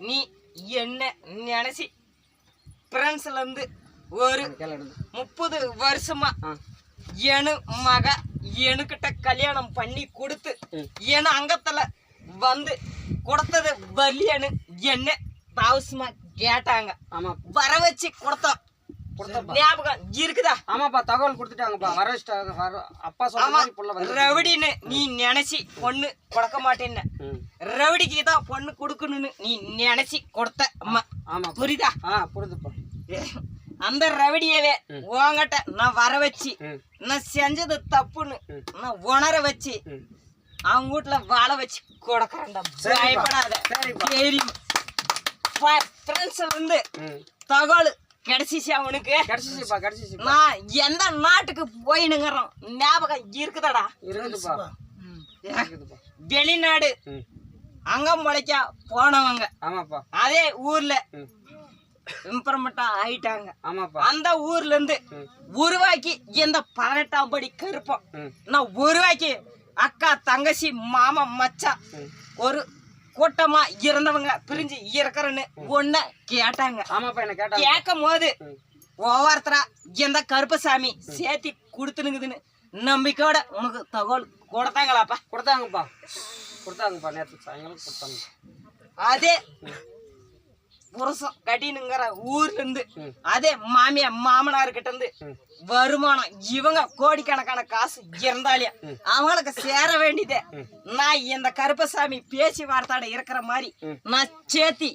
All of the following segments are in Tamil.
நீ என்ன நினைச்சி பிரான்ஸ்ல இருந்து ஒரு 30 வருஷமா என் மக எனக்கிட்ட கல்யாணம் பண்ணி கொடுத்து என் அங்கத்துல வந்து கொடுத்தது வரலையான்னு என்ன அவசியமா கேட்டாங்க. வர வச்சு கொடுத்தோம். ஞாபகம் இருக்குதா? ஆமாப்பா, தகவல் கொடுத்துட்டாங்கப்பா. வர வச்சுட்டாங்க. அப்பா சொல்ல ரவுடின்னு நீ நினைச்சி பொண்ணு கொடுக்க மாட்டேன்னு, ரவுடிக்கு தான் பொண்ணு கொடுக்கணும்னு நீ நினைச்சி கொடுத்த அம்மா. ஆமா, புரியுதா? புரியுதுப்பா. அந்த ரவுடியவே உங்ககிட்ட நான் வர வச்சு நான் செஞ்சது தப்புன்னு நான் உணர வச்சு அவங்க வீட்டுல வாழ வச்சு கொடுக்கறேன்டா. பயப்படாத. பிரான்ஸ்ல இருந்து தகவல் கிடைச்சிச்சு அவனுக்கு. நான் எந்த நாட்டுக்கு போயினுங்கிறோம் ஞாபகம் இருக்குதாடா? வெளிநாடு அங்க முளைக்க போனவங்க அதே ஊர்ல இம்ப்ரூவ்மெண்ட் ஆயிட்டாங்க. அந்த ஊர்ல இருந்து உருவாக்கி இந்த 18ஆம் படி கருப்பம் நான் உருவாக்கி அக்கா தங்கச்சி மாமா மச்சா ஒரு கூட்டமா இருந்தவங்க பிரிஞ்சு இருக்கிறன்னு ஒண்ணு கேட்டாங்க. கேட்கும் போது ஒவ்வொருத்தரா இந்த கருப்பசாமி சேர்த்தி கொடுத்துனுங்குதுன்னு நம்பிக்கையோட உனக்கு தகவல் கொடுத்தாங்களாப்பா? கொடுத்தாங்கப்பா. நேற்று சாயங்காலம் கொடுத்தாங்க. அதே புருஷம் கட்டினுங்கிற ஊர்ல இருந்து அதே மாமியா மாமனார் கிட்ட இருந்து வருமானம் இவங்க கோடிக்கணக்கான காசு இருந்தாலே அவங்களுக்கு சேர வேண்டியதே நான் இந்த கருப்பசாமி பேச்சு வார்த்தாட இருக்கிற மாதிரி நான் சேர்த்தி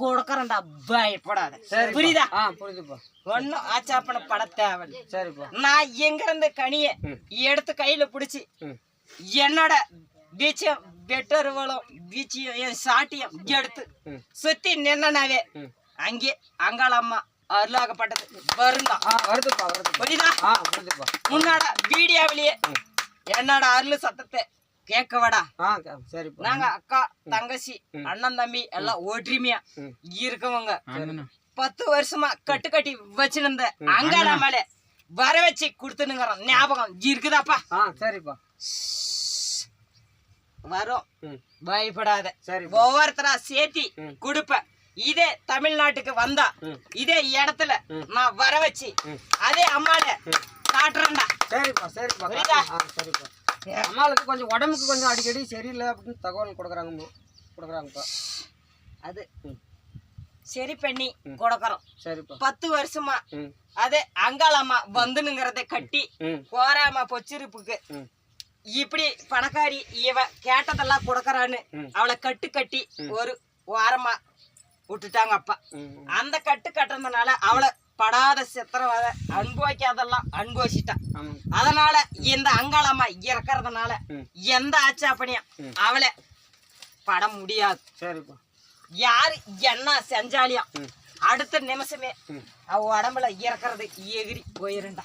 கொடுக்கறேன்டா. பயப்படாத. புரியுதா? ஒன்னும் ஆச்சாப்பன பட தேவை. நான் எங்க இருந்து கனிய எடுத்து கையில பிடிச்சி என்னோட பீச்சம் வெட்டருவலும் பீச்சியும் என் சாட்டியம் எடுத்து சுத்தி நின்னாவே அங்கே அங்காளம்மா அருளாகப்பட்டது வருந்தா. புரியுதா? முன்னாட வீடியோவிலேயே என்னோட அருள் சத்தத்தை கேட்கவடா. நாங்க அக்கா தங்கச்சி அண்ணன் தம்பி எல்லாம் ஒற்றுமையா இருக்கவங்க 10 வருஷமா கட்டு வச்சிருந்த அங்காளம்மால வர வச்சு கொடுத்துனுங்கிறோம். ஞாபகம் இருக்குதாப்பா? சரிப்பா. வரும். பயப்படாத. ஒவ்வொருத்தரா சேர்த்தி கொடுப்ப. இதே தமிழ்நாட்டுக்கு வந்தா இதே இடத்துல நான் வர வச்சு அதே அம்மால காட்டுறேன்டா. அம்மாளுக்கு கொஞ்சம் உடம்புக்கு கொஞ்சம் அடிக்கடி சரியில்லை அப்படின்னு தகவல் கொடுக்குறாங்கப்பா. அது சரி பண்ணி கொடுக்கறோம். 10 வருஷமா அதே அங்காளம்மா வந்துனுங்கிறத கட்டி கோராம பொச்சிருப்புக்கு இப்படி பணக்காரி இவ கேட்டதெல்லாம் கொடுக்கறான்னு அவளை கட்டி ஒரு வாரமா விட்டுட்டாங்க அப்பா. அந்த கட்டுறதுனால அவளை படாத சித்திரவதை அனுபவிக்காதெல்லாம் அனுபவிச்சிட்டான். அதனால இந்த அங்காளம்மா இறக்கறதுனால எந்த ஆச்சாப்பனியும் அவளை பட முடியாது. யாரு என்ன செஞ்சாலியும் அடுத்த நிமிஷமே அவ உடம்புல இறக்குறது எகிரி போயிருண்டா.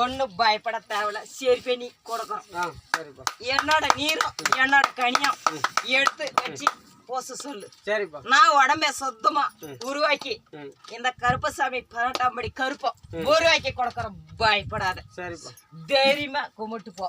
ஒண்ணு பயப்பட தேவையில்ல. சரி பண்ணி கொடுக்கறோம். என்னோட நீரும் என்னோட கனியும் எடுத்து வச்சு போச சொல்லு. நான் உடம்ப சுத்தமா உருவாக்கி இந்த கருப்பசாமி 18ஆம் படி கருப்பம் உருவாக்கி கொடுக்கறோம். பயப்படாத. தைரியமா கும்பிட்டு போ.